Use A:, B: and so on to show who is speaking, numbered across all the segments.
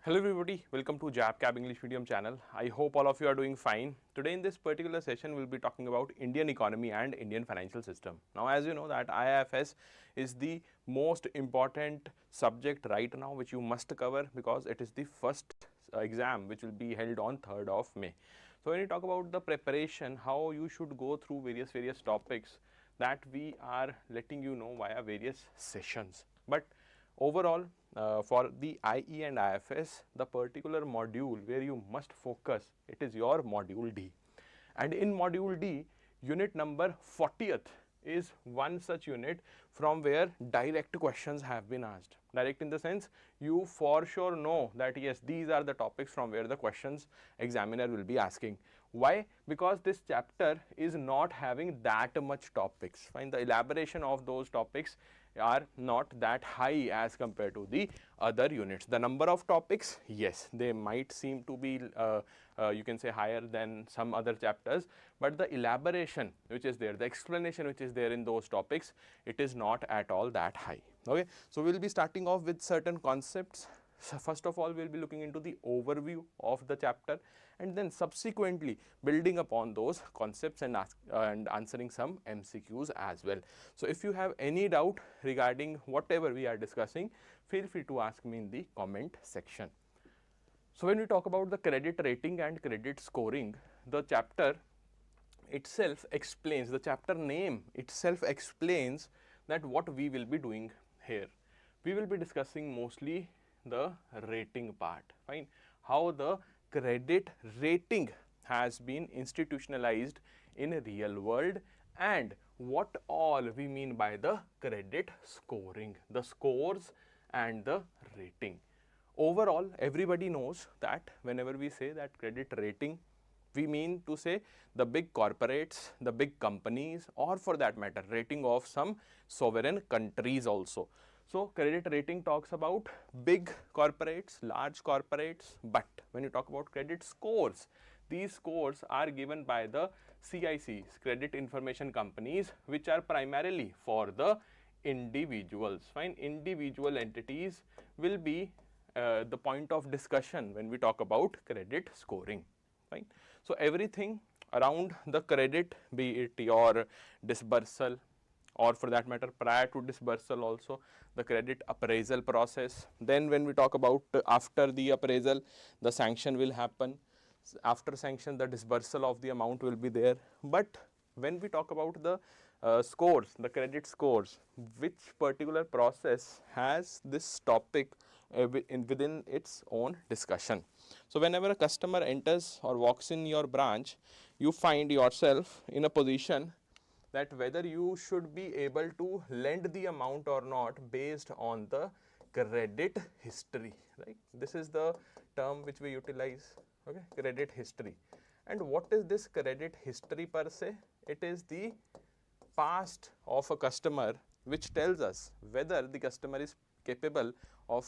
A: Hello everybody, welcome to JAIIB English Medium channel. I hope all of you are doing fine. Today in this particular session we'll be talking about Indian economy and Indian financial system. Now as you know that IFS is the most important subject right now which you must cover because it is the first exam which will be held on 3rd of May. So when you talk about the preparation, how you should go through various topics that we are letting you know via various sessions. But overall, for the IE and IFS, the particular module where you must focus, it is your module D. And in module D, unit number 40th is one such unit from where direct questions have been asked. Direct in the sense, you for sure know that yes, these are the topics from where the questions examiner will be asking. Why? Because this chapter is not having that much topics. Fine, the elaboration of those topics are not that high as compared to the other units. The number of topics, yes, they might seem to be you can say higher than some other chapters, but the elaboration which is there, the explanation which is there in those topics, it is not at all that high. Okay, so we will be starting off with certain concepts. So first of all, we will be looking into the overview of the chapter and then subsequently building upon those concepts and answering some MCQs as well. So if you have any doubt regarding whatever we are discussing, feel free to ask me in the comment section. So when we talk about the credit rating and credit scoring, the chapter itself explains, the chapter name itself explains that what we will be doing here. We will be discussing mostly the rating part, fine, how the credit rating has been institutionalized in real world and what all we mean by the credit scoring, the scores and the rating. Overall, everybody knows that whenever we say that credit rating, we mean to say the big corporates, the big companies, or for that matter rating of some sovereign countries also. So credit rating talks about big corporates, large corporates, but when you talk about credit scores, these scores are given by the CICs, credit information companies, which are primarily for the individuals. Fine, individual entities will be the point of discussion when we talk about credit scoring. Fine, so everything around the credit, be it your disbursal, or for that matter prior to disbursal also, the credit appraisal process. Then when we talk about after the appraisal, the sanction will happen. After sanction, the disbursal of the amount will be there. But when we talk about the scores, the credit scores, which particular process has this topic within its own discussion. So whenever a customer enters or walks in your branch, you find yourself in a position that whether you should be able to lend the amount or not based on the credit history, right? This is the term which we utilize, okay, credit history. And what is this credit history per se? It is the past of a customer which tells us whether the customer is capable of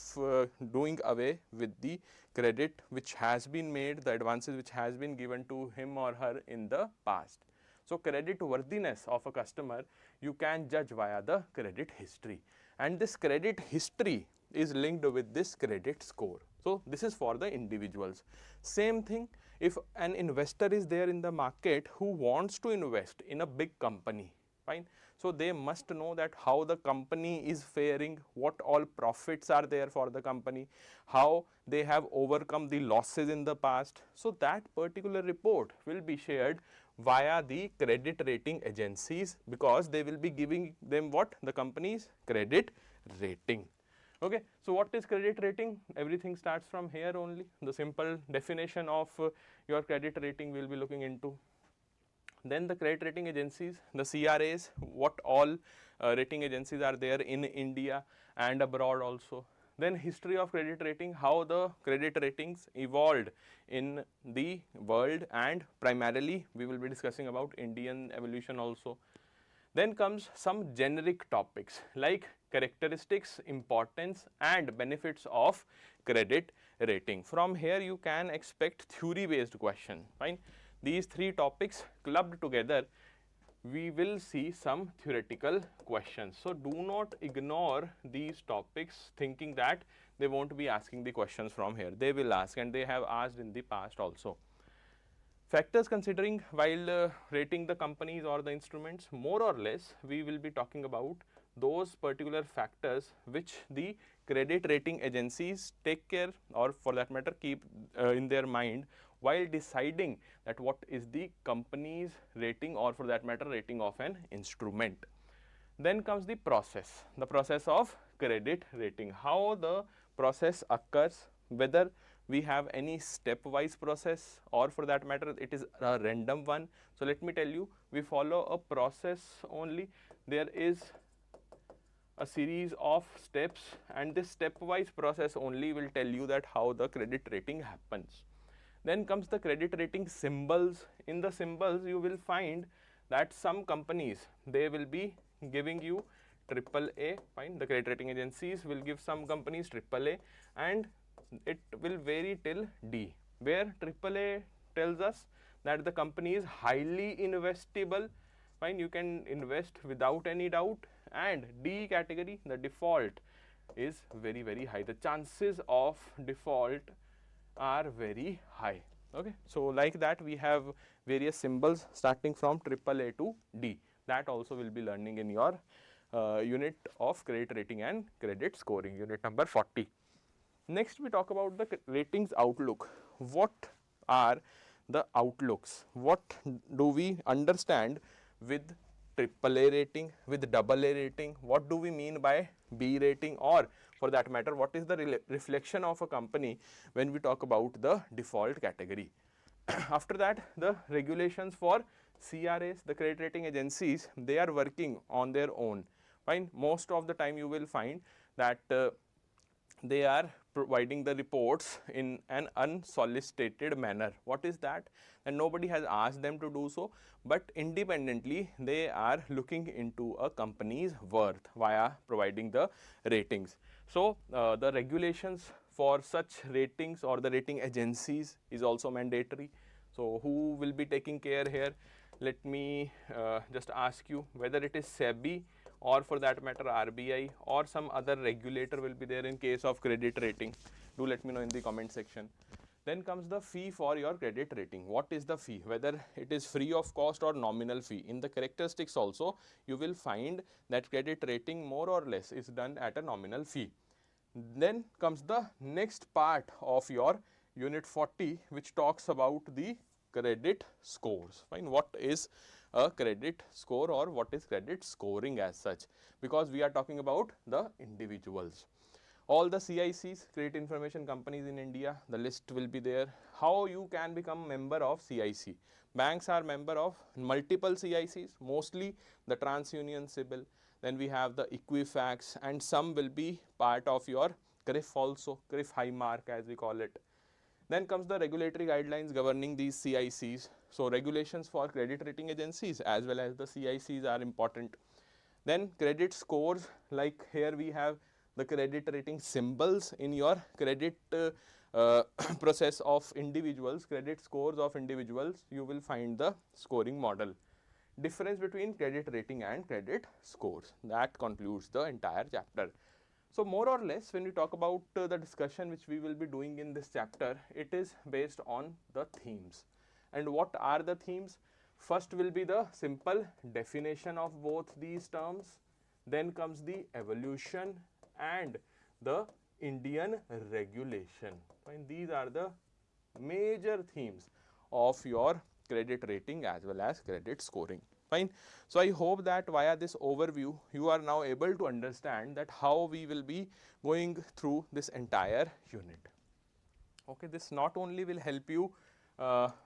A: doing away with the credit which has been made, the advances which has been given to him or her in the past. So credit worthiness of a customer you can judge via the credit history, and this credit history is linked with this credit score. So this is for the individuals. Same thing if an investor is there in the market who wants to invest in a big company, fine. So they must know that how the company is faring, what all profits are there for the company, how they have overcome the losses in the past. So that particular report will be shared via the credit rating agencies because they will be giving them what? The company's credit rating. Okay, so what is credit rating? Everything starts from here only. The simple definition of your credit rating we will be looking into. Then the credit rating agencies, the CRAs, what all rating agencies are there in India and abroad also. Then history of credit rating, how the credit ratings evolved in the world, and primarily we will be discussing about Indian evolution also. Then comes some generic topics like characteristics, importance and benefits of credit rating. From here you can expect theory based question, fine. These three topics clubbed together we will see some theoretical questions. So do not ignore these topics thinking that they won't be asking the questions from here. They will ask, and they have asked in the past also. Factors considering while rating the companies or the instruments, more or less we will be talking about those particular factors which the credit rating agencies take care, or for that matter keep in their mind while deciding that what is the company's rating, or for that matter rating of an instrument. Then comes the process of credit rating, how the process occurs, whether we have any stepwise process or for that matter it is a random one. So let me tell you, we follow a process only. There is a series of steps, and this stepwise process only will tell you that how the credit rating happens. Then comes the credit rating symbols. In the symbols you will find that some companies, they will be giving you AAA, fine, the credit rating agencies will give some companies AAA, and it will vary till D, where AAA tells us that the company is highly investable, fine, you can invest without any doubt, and D category, the default is very, very high, the chances of default are very high. Okay, so like that we have various symbols starting from AAA to D. That also will be learning in your unit of credit rating and credit scoring, unit number 40. Next we talk about the ratings outlook. What are the outlooks? What do we understand with AAA rating, with AA rating? What do we mean by B rating, or for that matter what is the reflection of a company when we talk about the default category? After that, the regulations for CRAs, the credit rating agencies, they are working on their own, fine. Most of the time you will find that they are providing the reports in an unsolicited manner. What is that? And nobody has asked them to do so, but independently they are looking into a company's worth via providing the ratings. So the regulations for such ratings or the rating agencies is also mandatory. So who will be taking care here? Let me just ask you whether it is SEBI or for that matter RBI or some other regulator will be there in case of credit rating. Do let me know in the comment section. Then comes the fee for your credit rating. What is the fee? Whether it is free of cost or nominal fee. In the characteristics also you will find that credit rating more or less is done at a nominal fee. Then comes the next part of your unit 40, which talks about the credit scores. Fine, what is a credit score or what is credit scoring as such, because we are talking about the individuals. All the CICs, credit information companies in India, the list will be there. How you can become member of CIC? Banks are member of multiple CICs, mostly the TransUnion CIBIL. Then we have the Equifax, and some will be part of your CRIF also, CRIF high mark as we call it. Then comes the regulatory guidelines governing these CICs. So regulations for credit rating agencies as well as the CICs are important. Then credit scores, like here we have the credit rating symbols in your credit process of individuals, credit scores of individuals, you will find the scoring model. Difference between credit rating and credit scores. That concludes the entire chapter. So more or less when we talk about the discussion which we will be doing in this chapter, it is based on the themes. And what are the themes? First will be the simple definition of both these terms. Then comes the evolution and the Indian regulation. And these are the major themes of your credit rating as well as credit scoring. Fine. So I hope that via this overview you are now able to understand that how we will be going through this entire unit. Okay, this not only will help you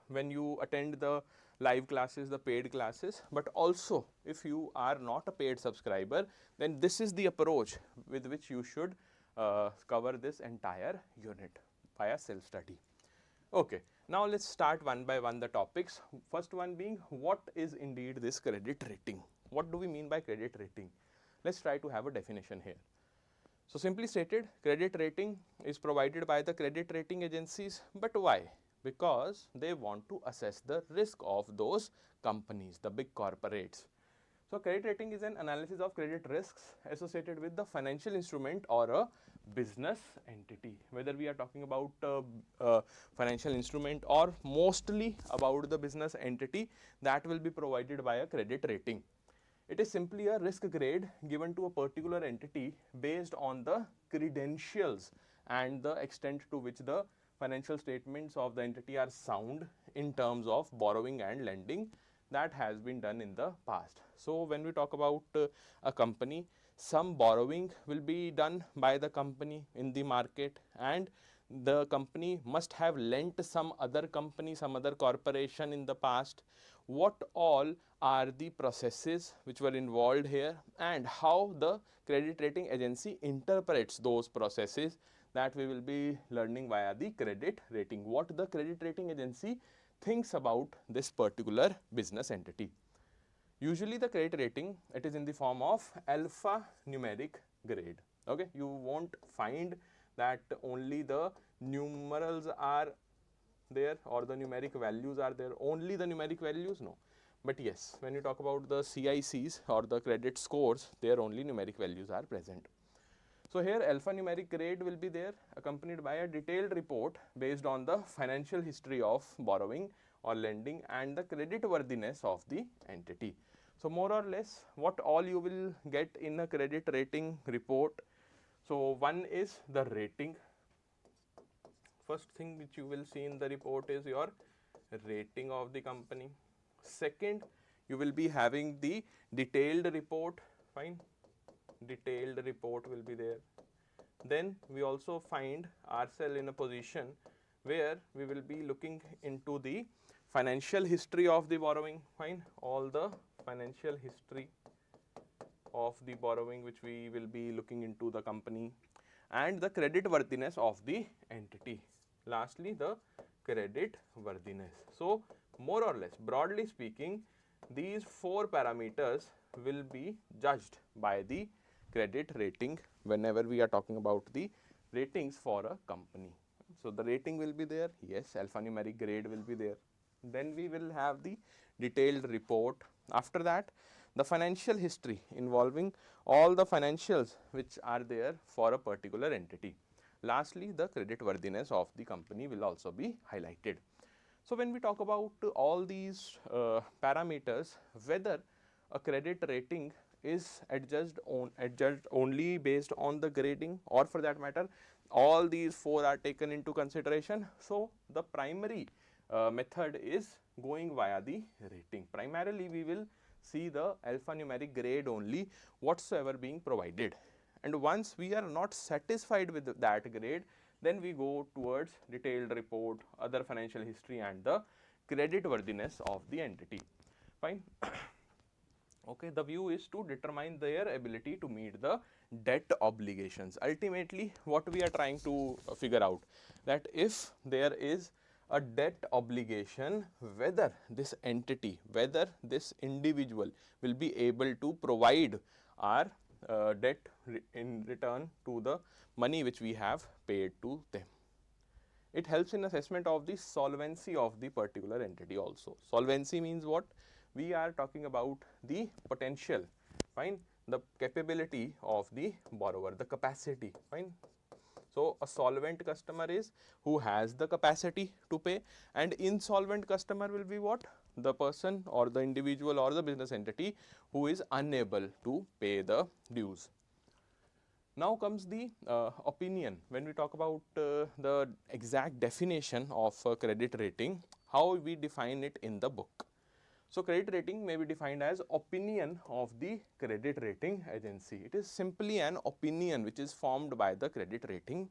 A: when you attend the live classes, the paid classes, but also if you are not a paid subscriber, then this is the approach with which you should cover this entire unit via self-study. Okay, now let's start one by one the topics. First one being, what is indeed this credit rating? What do we mean by credit rating? Let's try to have a definition here. So simply stated, credit rating is provided by the credit rating agencies, but why? because they want to assess the risk of those companies, the big corporates. So credit rating is an analysis of credit risks associated with the financial instrument or a business entity, whether we are talking about financial instrument or mostly about the business entity, that will be provided by a credit rating. It is simply a risk grade given to a particular entity based on the credentials and the extent to which the financial statements of the entity are sound in terms of borrowing and lending that has been done in the past. So when we talk about a company, some borrowing will be done by the company in the market, and the company must have lent some other company, some other corporation in the past. What all are the processes which were involved here, and how the credit rating agency interprets those processes, that we will be learning via the credit rating. What the credit rating agency thinks about this particular business entity. Usually the credit rating, it is in the form of alpha numeric grade. Okay, you won't find that only the numerals are there or the numeric values are there, only the numeric values, no. But yes, when you talk about the CICs or the credit scores, there only numeric values are present. So here alphanumeric grade will be there, accompanied by a detailed report based on the financial history of borrowing or lending and the credit worthiness of the entity. So more or less what all you will get in a credit rating report. So one is the rating. First thing which you will see in the report is your rating of the company. Second, you will be having the detailed report, fine, detailed report will be there. Then we also find ourselves in a position where we will be looking into the financial history of the borrowing, fine, all the financial history of the borrowing which we will be looking into the company, and the credit worthiness of the entity. Lastly, the credit worthiness. So more or less, broadly speaking, these four parameters will be judged by the credit rating whenever we are talking about the ratings for a company. So the rating will be there, yes, alphanumeric grade will be there. Then we will have the detailed report. After that, the financial history involving all the financials which are there for a particular entity. Lastly, the credit worthiness of the company will also be highlighted. So when we talk about all these parameters, whether a credit rating is adjudged only based on the grading, or for that matter all these four are taken into consideration. So the primary method is going via the rating. Primarily we will see the alphanumeric grade only whatsoever being provided, and once we are not satisfied with that grade, then we go towards detailed report, other financial history and the credit worthiness of the entity, fine. Okay, the view is to determine their ability to meet the debt obligations. Ultimately what we are trying to figure out, that if there is a debt obligation, whether this entity, whether this individual will be able to provide our debt in return to the money which we have paid to them. It helps in assessment of the solvency of the particular entity also. Solvency means what? We are talking about the potential, fine, the capability of the borrower, the capacity, fine. So a solvent customer is who has the capacity to pay, and insolvent customer will be what? The person or the individual or the business entity who is unable to pay the dues. Now comes the opinion. When we talk about the exact definition of credit rating, how we define it in the book. So credit rating may be defined as opinion of the credit rating agency. It is simply an opinion which is formed by the credit rating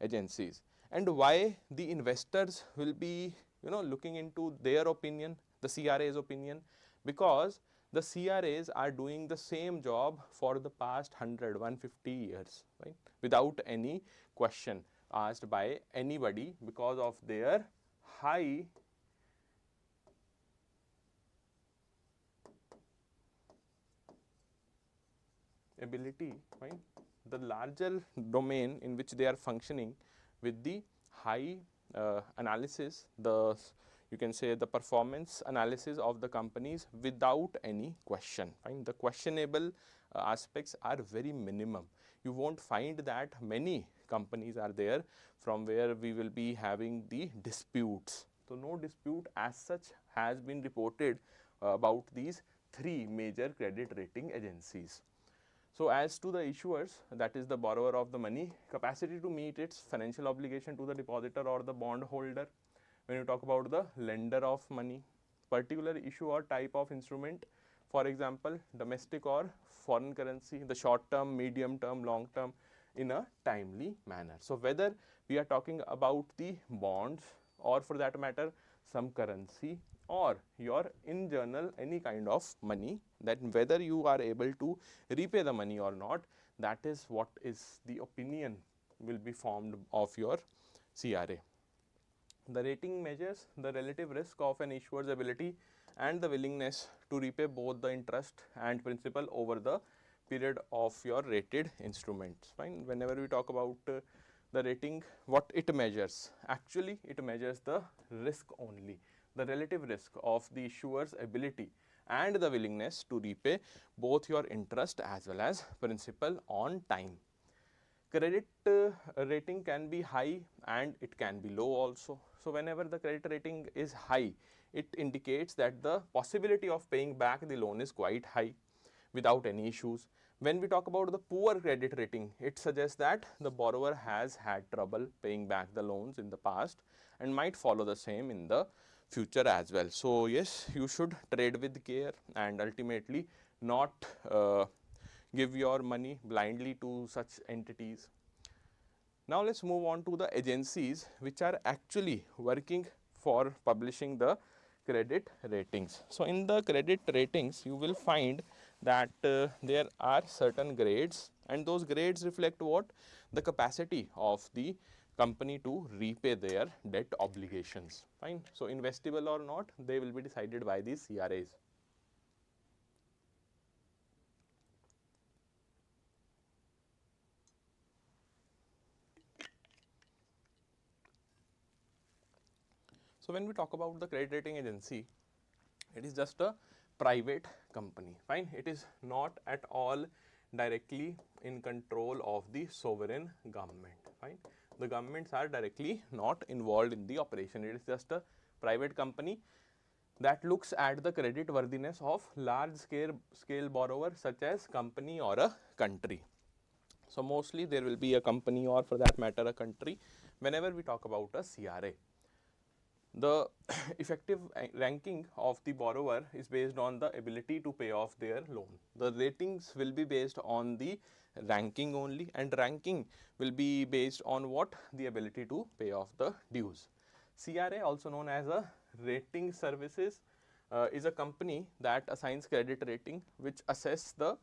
A: agencies. And why the investors will be looking into their opinion, the CRA's opinion? Because the CRAs are doing the same job for the past 150 years, right, without any question asked by anybody, because of their high ability, right, the larger domain in which they are functioning with the high analysis, you can say the performance analysis of the companies without any question. Fine. The questionable aspects are very minimum. You won't find that many companies are there from where we will be having the disputes. So, no dispute as such has been reported about these three major credit rating agencies. So, as to the issuers, that is the borrower of the money, capacity to meet its financial obligation to the depositor or the bond holder. When you talk about the lender of money, particular issue or type of instrument, for example, domestic or foreign currency, the short term, medium term, long term, in a timely manner. So, whether we are talking about the bonds or for that matter some currency or your in general any kind of money, that whether you are able to repay the money or not, that is what is the opinion will be formed of your CRA. The rating measures the relative risk of an issuer's ability and the willingness to repay both the interest and principal over the period of your rated instruments. Fine. Whenever we talk about the rating, what it measures? Actually, it measures the risk only, the relative risk of the issuer's ability and the willingness to repay both your interest as well as principal on time. Credit rating can be high and it can be low also. So, whenever the credit rating is high, it indicates that the possibility of paying back the loan is quite high without any issues. When we talk about the poor credit rating, it suggests that the borrower has had trouble paying back the loans in the past and might follow the same in the future as well. So, yes, you should trade with care and ultimately not give your money blindly to such entities. Now, let us move on to the agencies which are actually working for publishing the credit ratings. So, in the credit ratings, you will find that there are certain grades, and those grades reflect what? The capacity of the company to repay their debt obligations. Fine. So, investable or not, they will be decided by the CRAs. So, when we talk about the credit rating agency, it is just a private company. Fine. It is not at all directly in control of the sovereign government. Fine. The governments are directly not involved in the operation. It is just a private company that looks at the credit worthiness of large scale borrowers such as company or a country. So, mostly there will be a company or for that matter a country whenever we talk about a CRA. The effective ranking of the borrower is based on the ability to pay off their loan. The ratings will be based on the ranking only, and ranking will be based on what? The ability to pay off the dues. CRA, also known as a rating services, is a company that assigns credit rating which assess the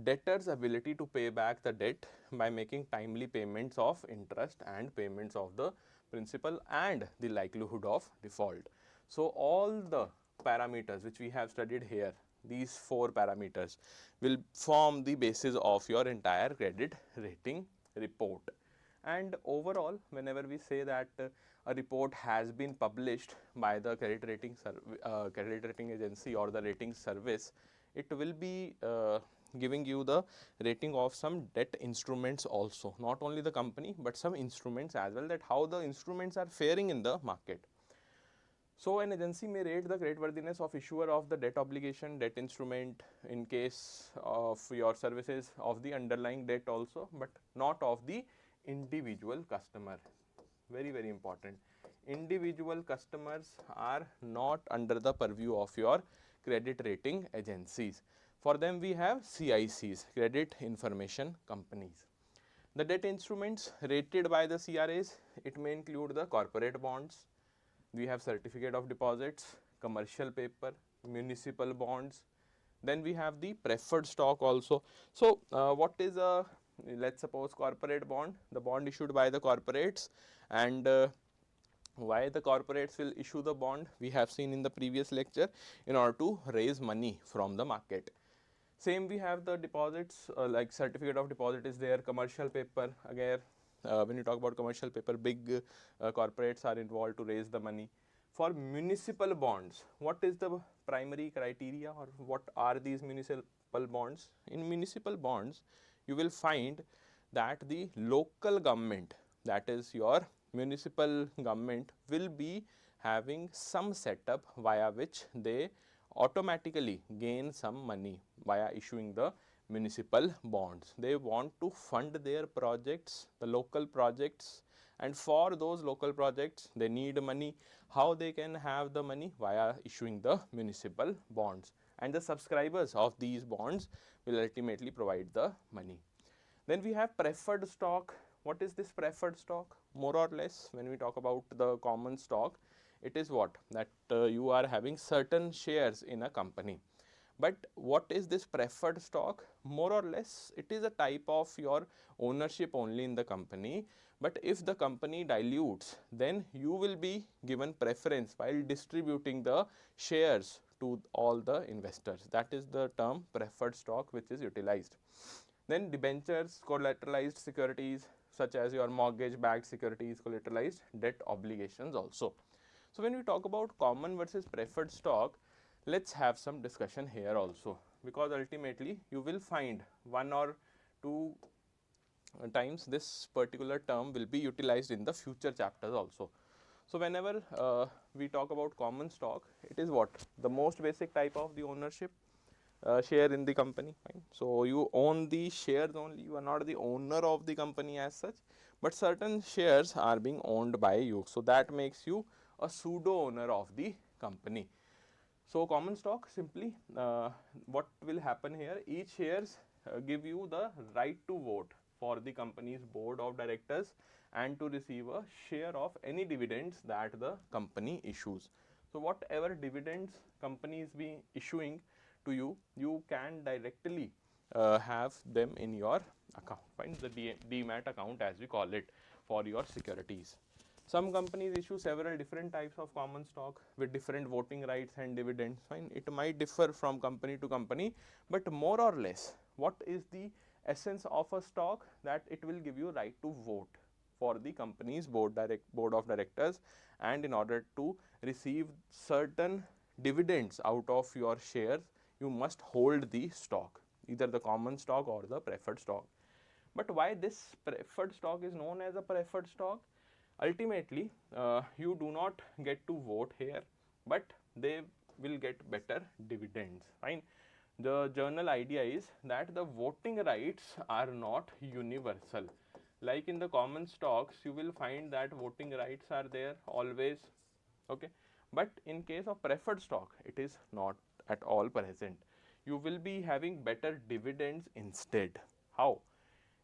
A: debtor's ability to pay back the debt by making timely payments of interest and payments of the principal and the likelihood of default. So, all the parameters which we have studied here, these 4 parameters will form the basis of your entire credit rating report. And overall, whenever we say that a report has been published by the credit rating agency or the rating service, it will be giving you the rating of some debt instruments also, not only the company but some instruments as well, that how the instruments are faring in the market. So, an agency may rate the creditworthiness of issuer of the debt obligation, debt instrument in case of your services of the underlying debt also, but not of the individual customer. Very, very important. Individual customers are not under the purview of your credit rating agencies. For them, we have CICs, credit information companies. The debt instruments rated by the CRAs, it may include the corporate bonds, we have certificate of deposits, commercial paper, municipal bonds, then we have the preferred stock also. So, what is a, let us suppose corporate bond, the bond issued by the corporates, and why the corporates will issue the bond, we have seen in the previous lecture, in order to raise money from the market. Same we have the deposits, like certificate of deposit is there, commercial paper again when you talk about commercial paper, big corporates are involved to raise the money. For municipal bonds, what is the primary criteria, or what are these municipal bonds? In municipal bonds, you will find that the local government, that is your municipal government, will be having some setup via which they automatically gain some money via issuing the municipal bonds. They want to fund their projects, the local projects, and for those local projects they need money. How they can have the money? Via issuing the municipal bonds, and the subscribers of these bonds will ultimately provide the money. Then we have preferred stock. What is this preferred stock? More or less, when we talk about the common stock, it is what? That you are having certain shares in a company. But what is this preferred stock? More or less, it is a type of your ownership only in the company. But if the company dilutes, then you will be given preference while distributing the shares to all the investors. That is the term preferred stock which is utilized. Then debentures, collateralized securities such as your mortgage backed securities, collateralized debt obligations also. So when we talk about common versus preferred stock, let's have some discussion here also, because ultimately you will find one or two times this particular term will be utilized in the future chapters also. So whenever we talk about common stock, it is what? The most basic type of the ownership. Share in the company, fine. So you own the shares only, you are not the owner of the company as such, but certain shares are being owned by you. So that makes you a pseudo owner of the company. So common stock, simply what will happen here, each shares give you the right to vote for the company's board of directors and to receive a share of any dividends that the company issues. So whatever dividends company is be issuing to you, you can directly have them in your account, fine, the demat account as we call it, for your securities. Some companies issue several different types of common stock with different voting rights and dividends, fine. It might differ from company to company, but more or less what is the essence of a stock? That it will give you right to vote for the company's board of directors, and in order to receive certain dividends out of your shares, you must hold the stock, either the common stock or the preferred stock. But why this preferred stock is known as a preferred stock? Ultimately, you do not get to vote here, but they will get better dividends, fine. The general idea is that the voting rights are not universal. Like in the common stocks, you will find that voting rights are there always, okay. But in case of preferred stock, it is not at all present. You will be having better dividends instead. How?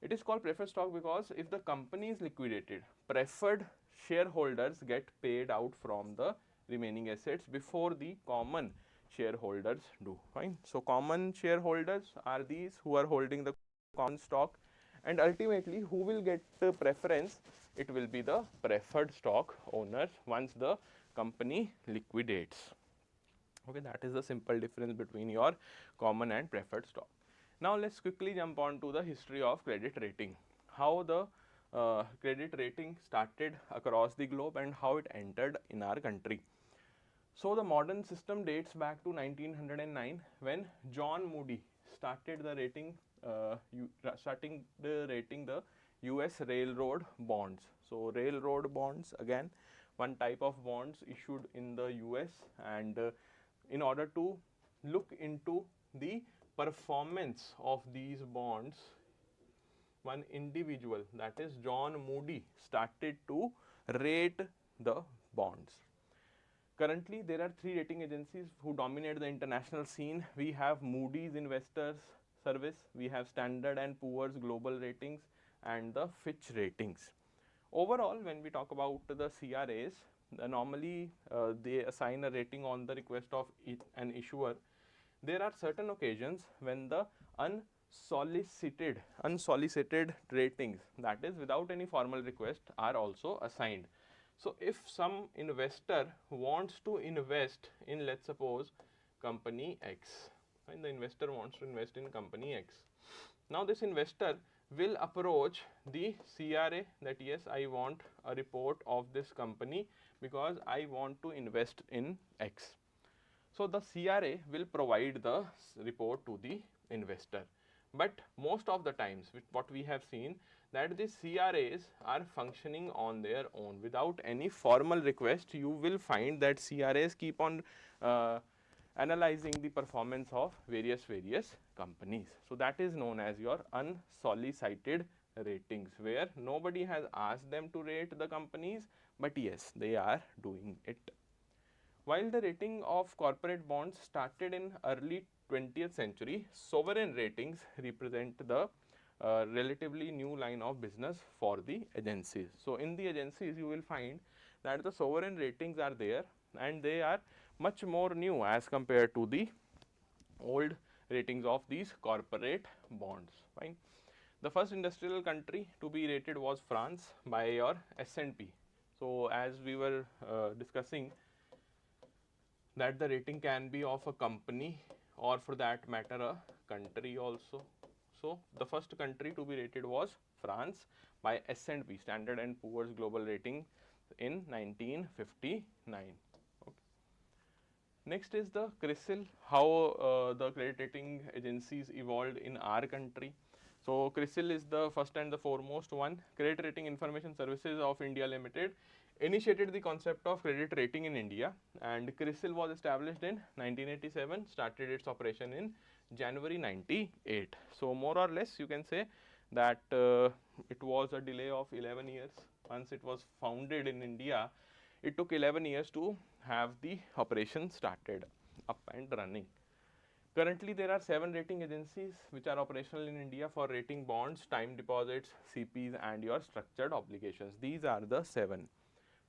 A: It is called preferred stock because if the company is liquidated, preferred shareholders get paid out from the remaining assets before the common shareholders do, fine. So common shareholders are these who are holding the common stock, and ultimately who will get the preference? It will be the preferred stock owners once the company liquidates. Okay, that is the simple difference between your common and preferred stock. Now let's quickly jump on to the history of credit rating, how the credit rating started across the globe and how it entered in our country. So the modern system dates back to 1909 when John Moody started the rating the US railroad bonds. So railroad bonds, again one type of bonds issued in the US, and in order to look into the performance of these bonds, one individual, that is John Moody, started to rate the bonds. Currently, there are three rating agencies who dominate the international scene. We have Moody's Investors Service, we have Standard and Poor's Global Ratings, and the Fitch Ratings. Overall, when we talk about the CRAs, normally they assign a rating on the request of an issuer. There are certain occasions when the unsolicited ratings, that is without any formal request, are also assigned. So if some investor wants to invest in, let's suppose, company X, and the investor wants to invest in company X. Now this investor will approach the CRA that yes, I want a report of this company because I want to invest in X. So the CRA will provide the report to the investor. But most of the times what we have seen that the CRAs are functioning on their own without any formal request. You will find that CRAs keep on analyzing the performance of various companies. So that is known as your unsolicited ratings, where nobody has asked them to rate the companies, but yes, they are doing it. While the rating of corporate bonds started in early 20th century, sovereign ratings represent the relatively new line of business for the agencies. So in the agencies you will find that the sovereign ratings are there, and they are much more new as compared to the old ratings of these corporate bonds. Fine. The first industrial country to be rated was France by your S&P. So as we were discussing that the rating can be of a company or for that matter a country also. So the first country to be rated was France by S&P, Standard and Poor's Global Rating, in 1959. Okay. Next is the CRISIL, how the credit rating agencies evolved in our country. So CRISIL is the first and the foremost one. Credit Rating Information Services of India Limited initiated the concept of credit rating in India, and CRISIL was established in 1987, started its operation in January 98. So more or less you can say that it was a delay of 11 years. Once it was founded in India, it took 11 years to have the operation started up and running. Currently, there are 7 rating agencies which are operational in India for rating bonds, time deposits, CPs and your structured obligations. These are the 7.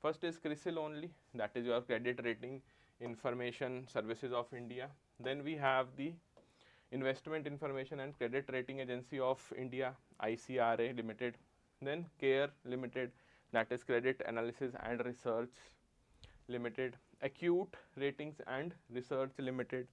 A: First is CRISIL only, that is your Credit Rating Information Services of India. Then we have the Investment Information and Credit Rating Agency of India, ICRA Limited. Then CAIIB Limited, that is Credit Analysis and Research Limited. Acute Ratings and Research Limited.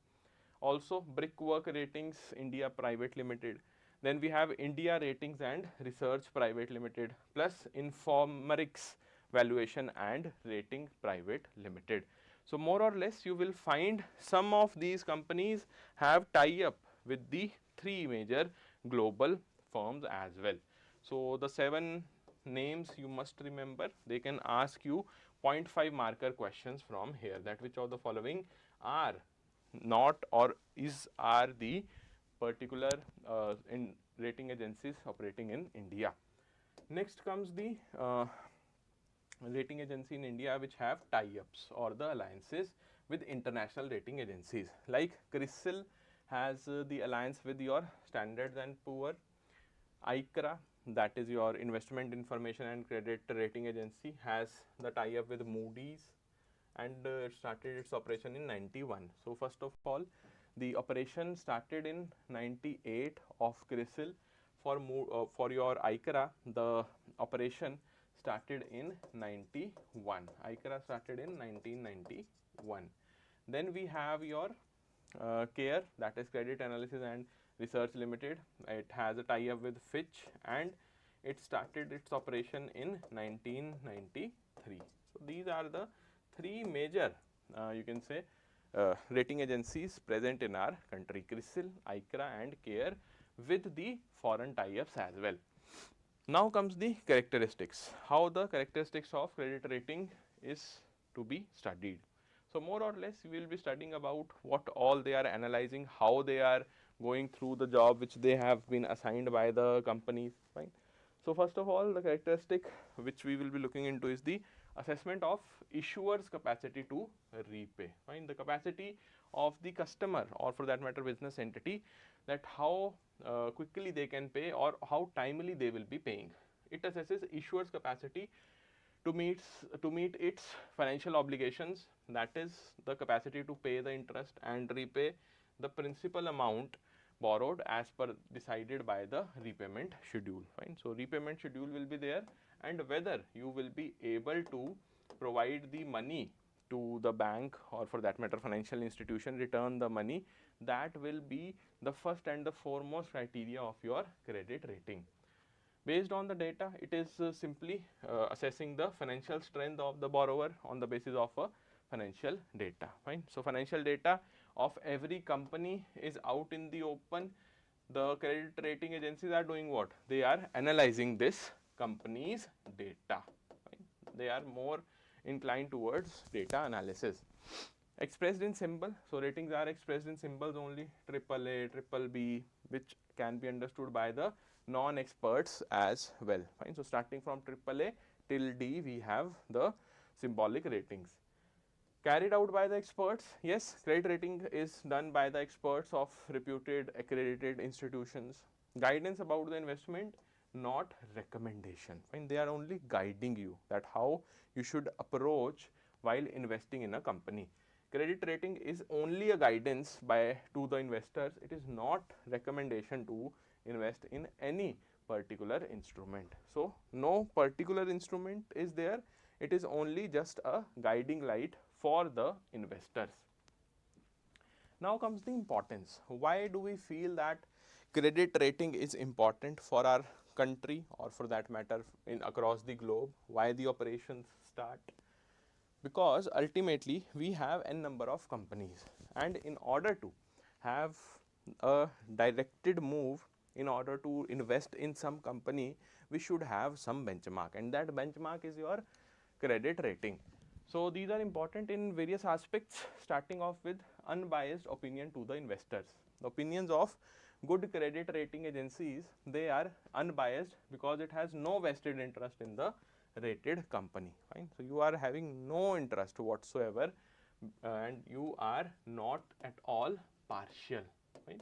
A: Also Brickwork Ratings India Private Limited. Then we have India Ratings and Research Private Limited, plus Informerix Valuation and Rating Private Limited. So more or less you will find some of these companies have tie-up with the 3 major global firms as well. So the 7 names you must remember. They can ask you 0.5 marker questions from here, that which of the following are not or are the particular in rating agencies operating in India. Next comes the rating agency in India which have tie-ups or the alliances with international rating agencies, like CRISIL has the alliance with your Standard and Poor's. ICRA, that is your Investment Information and Credit Rating Agency, has the tie-up with Moody's, and started its operation in 91. So first of all, the operation started in 98 of CRISIL. For your ICRA, the operation started in 91. ICRA started in 1991. Then we have your CAIIB, that is Credit Analysis and Research Limited. It has a tie-up with Fitch, and it started its operation in 1993. So these are the 3 major you can say rating agencies present in our country: CRISIL, ICRA and CAIIB, with the foreign tie-ups as well. Now comes the characteristics, how the characteristics of credit rating is to be studied. So more or less we will be studying about what all they are analyzing, how they are going through the job which they have been assigned by the companies. Fine. So first of all, the characteristic which we will be looking into is the assessment of issuer's capacity to repay. Fine. The capacity of the customer, or for that matter business entity, that how quickly they can pay or how timely they will be paying. It assesses issuer's capacity to meet its financial obligations, that is the capacity to pay the interest and repay the principal amount borrowed as per decided by the repayment schedule. Fine. So repayment schedule will be there, and whether you will be able to provide the money to the bank or for that matter financial institution, return the money, that will be the first and the foremost criteria of your credit rating. Based on the data, it is simply assessing the financial strength of the borrower on the basis of a financial data, fine. So, financial data of every company is out in the open. The credit rating agencies are doing what? They are analyzing this company's data, fine. They are more inclined towards data analysis. Expressed in symbol, so ratings are expressed in symbols only, AAA, triple B, which can be understood by the non-experts as well, fine. So, starting from AAA till D, we have the symbolic ratings. Carried out by the experts, yes, credit rating is done by the experts of reputed accredited institutions. Guidance about the investment, not recommendation, fine. They are only guiding you that how you should approach while investing in a company. Credit rating is only a guidance to the investors. It is not recommendation to invest in any particular instrument. So, no particular instrument is there. It is only just a guiding light for the investors. Now comes the importance. Why do we feel that credit rating is important for our country, or for that matter across the globe? Why the operations start? Because ultimately we have n number of companies, and in order to have a directed move, in order to invest in some company, we should have some benchmark, and that benchmark is your credit rating. So, these are important in various aspects, starting off with unbiased opinion to the investors. The opinions of good credit rating agencies, they are unbiased because it has no vested interest in the rated company, fine. So, you are having no interest whatsoever, and you are not at all partial, fine.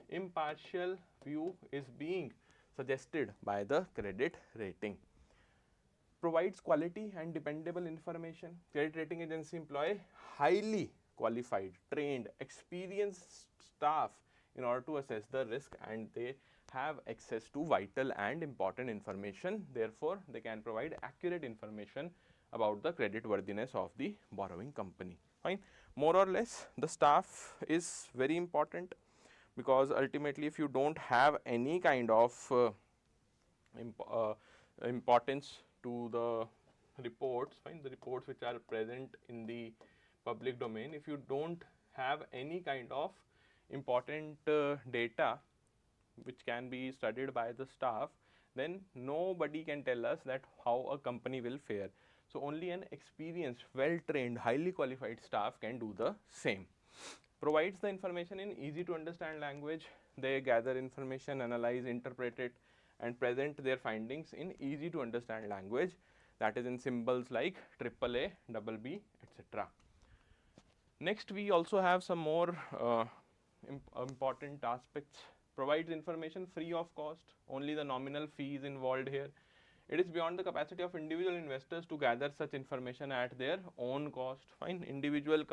A: Impartial view is being suggested by the credit rating. Provides quality and dependable information. Credit rating agency employ highly qualified, trained, experienced staff in order to assess the risk, and they have access to vital and important information. Therefore, they can provide accurate information about the credit worthiness of the borrowing company, fine. More or less, the staff is very important, because ultimately if you do not have any kind of importance to the reports, fine, the reports which are present in the public domain, if you do not have any kind of important data which can be studied by the staff, then nobody can tell us that how a company will fare. So, only an experienced, well trained, highly qualified staff can do the same. Provides the information in easy to understand language. They gather information, analyze, interpret it, and present their findings in easy to understand language, that is in symbols like AAA, BB, etc. Next, we also have some more important aspects. Provides information free of cost, only the nominal fee is involved here. It is beyond the capacity of individual investors to gather such information at their own cost, fine. Individual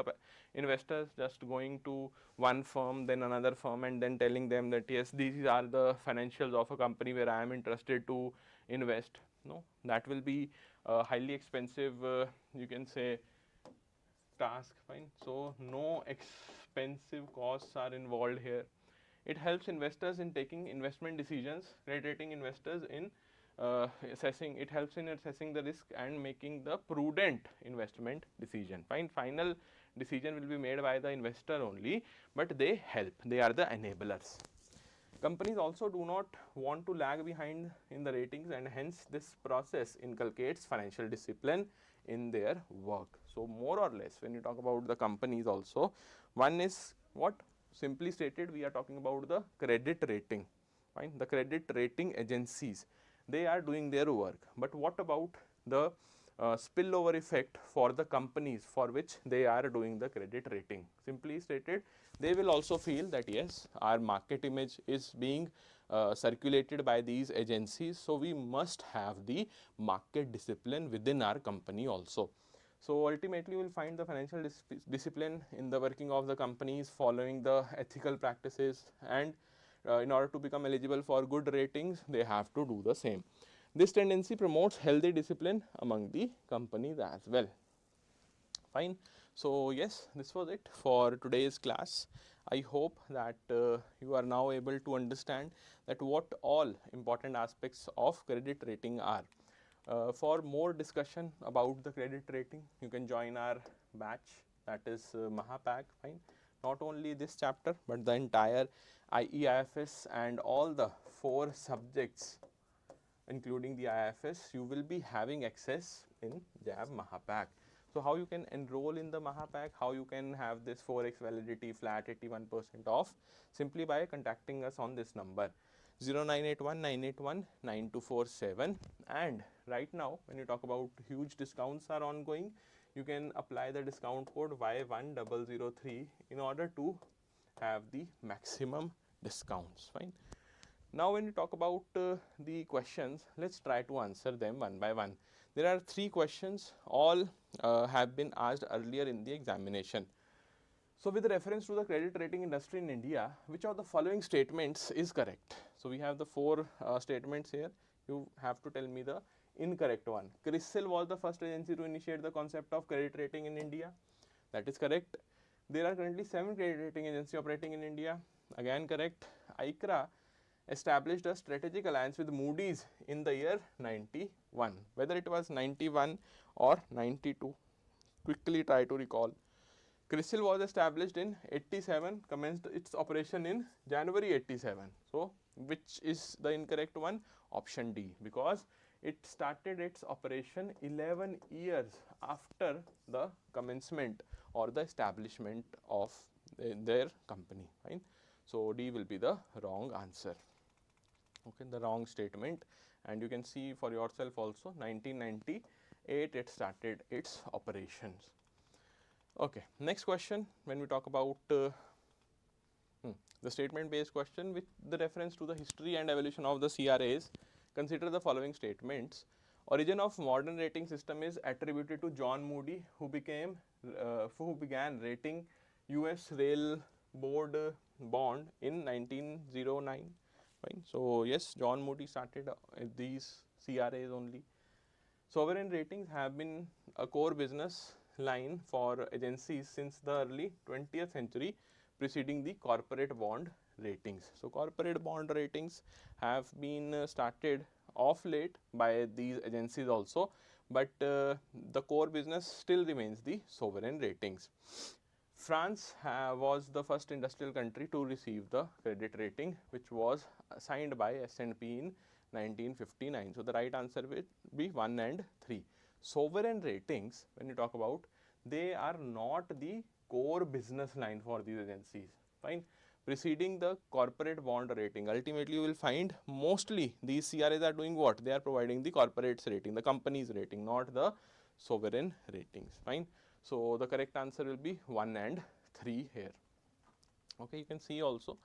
A: investors just going to one firm, then another firm, and then telling them that yes, these are the financials of a company where I am interested to invest. No, that will be a highly expensive, you can say, task, fine. So, no expensive costs are involved here. It helps investors in taking investment decisions, credit rating investors in it helps in assessing the risk and making the prudent investment decision, fine. Final decision will be made by the investor only, but they help, they are the enablers. Companies also do not want to lag behind in the ratings, and hence this process inculcates financial discipline in their work. So, more or less when you talk about the companies also, one is what? Simply stated, we are talking about the credit rating, fine. The credit rating agencies, they are doing their work, but what about the spillover effect for the companies for which they are doing the credit rating? Simply stated, they will also feel that yes, our market image is being circulated by these agencies, so we must have the market discipline within our company also. So, ultimately we will find the financial discipline in the working of the companies, following the ethical practices, and in order to become eligible for good ratings, they have to do the same. This tendency promotes healthy discipline among the companies as well, fine. So, yes, this was it for today's class. I hope that you are now able to understand that what all important aspects of credit rating are. For more discussion about the credit rating, you can join our batch, that is Mahapack, fine. Not only this chapter, but the entire IEIFS and all the 4 subjects including the IFS, you will be having access in JAIIB Mahapack. So, how you can enroll in the Mahapack, how you can have this 4x validity flat 81% off, simply by contacting us on this number 0981 981 9247. And right now when you talk about huge discounts are ongoing, you can apply the discount code Y1003 in order to have the maximum discounts, fine. Now, when you talk about the questions, let's try to answer them one by one. There are 3 questions, all have been asked earlier in the examination. So, with reference to the credit rating industry in India, which of the following statements is correct? So, we have the 4 statements here. You have to tell me the incorrect one. CRISIL was the first agency to initiate the concept of credit rating in India. That is correct. There are currently 7 credit rating agencies operating in India. Again correct. ICRA established a strategic alliance with Moody's in the year 91. Whether it was 91 or 92, quickly try to recall. CRISIL was established in 87, commenced its operation in January 87. So, which is the incorrect one? Option D, because it started its operation 11 years after the commencement or the establishment of their company, right? So, D will be the wrong answer. Okay, the wrong statement, and you can see for yourself also 1998 it started its operations. Okay, next question, when we talk about the statement based question with the reference to the history and evolution of the CRAs, consider the following statements. Origin of modern rating system is attributed to John Moody, who began rating US Rail Board bond in 1909. Fine. So, yes, John Moody started these CRAs only. Sovereign ratings have been a core business line for agencies since the early 20th century, preceding the corporate bond ratings. So, corporate bond ratings have been started of late by these agencies also, but the core business still remains the sovereign ratings. France was the first industrial country to receive the credit rating, which was signed by S&P in 1959. So, the right answer will be 1 and 3. Sovereign ratings, when you talk about, they are not the core business line for these agencies, fine. Preceding the corporate bond rating, ultimately you will find mostly these CRAs are doing what? They are providing the corporates rating, the company's rating, not the sovereign ratings, fine. So, the correct answer will be 1 and 3 here. Okay, you can see also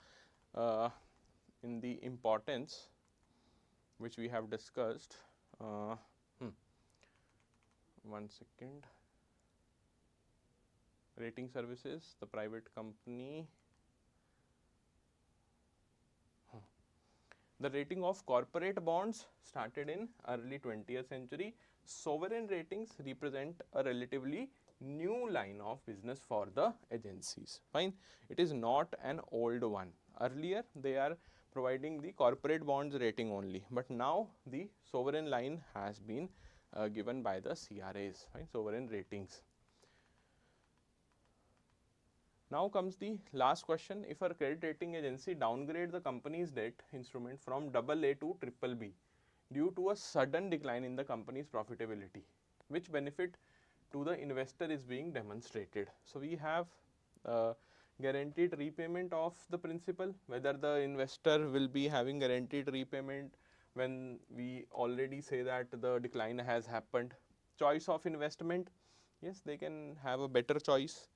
A: in the importance which we have discussed. 1 second. Rating services, the private company. The rating of corporate bonds started in early 20th century. Sovereign ratings represent a relatively new line of business for the agencies, fine. It is not an old one. Earlier they are providing the corporate bonds rating only, but now the sovereign line has been given by the CRAs, fine, sovereign ratings. Now comes the last question. If a credit rating agency downgrades the company's debt instrument from AA to BBB due to a sudden decline in the company's profitability, which benefit to the investor is being demonstrated? So, we have guaranteed repayment of the principal, whether the investor will be having guaranteed repayment when we already say that the decline has happened. Choice of investment, yes, they can have a better choice.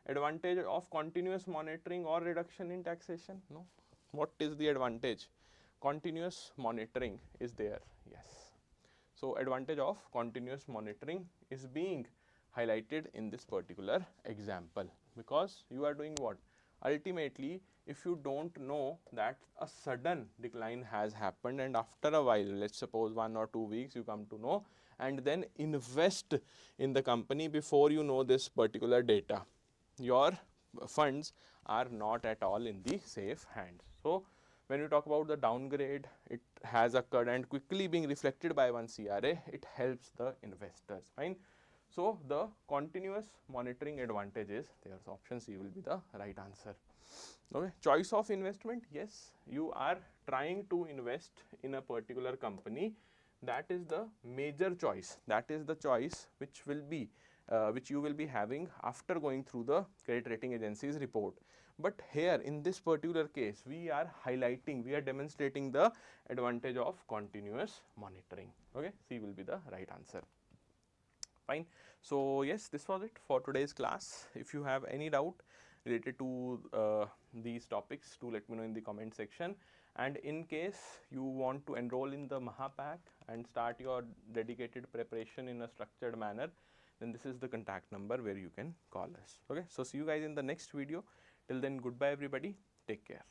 A: Advantage of continuous monitoring or reduction in taxation? No. What is the advantage? Continuous monitoring is there, yes. So, advantage of continuous monitoring is being highlighted in this particular example, because you are doing what? Ultimately, if you don't know that a sudden decline has happened and after a while, let's suppose 1 or 2 weeks, you come to know and then invest in the company before you know this particular data, your funds are not at all in the safe hands. So, when we talk about the downgrade, it has occurred and quickly being reflected by one CRA, it helps the investors, fine. So, the continuous monitoring advantages, there's option C will be the right answer. Okay. Choice of investment, yes, you are trying to invest in a particular company, that is the major choice, that is the choice which will be which you will be having after going through the credit rating agency's report. But here in this particular case, we are highlighting, we are demonstrating the advantage of continuous monitoring. Okay, C will be the right answer. Fine. So yes, this was it for today's class. If you have any doubt related to these topics, do let me know in the comment section. And in case you want to enroll in the Mahapack and start your dedicated preparation in a structured manner, then this is the contact number where you can call us. Okay. So see you guys in the next video. Till then, goodbye everybody. Take care.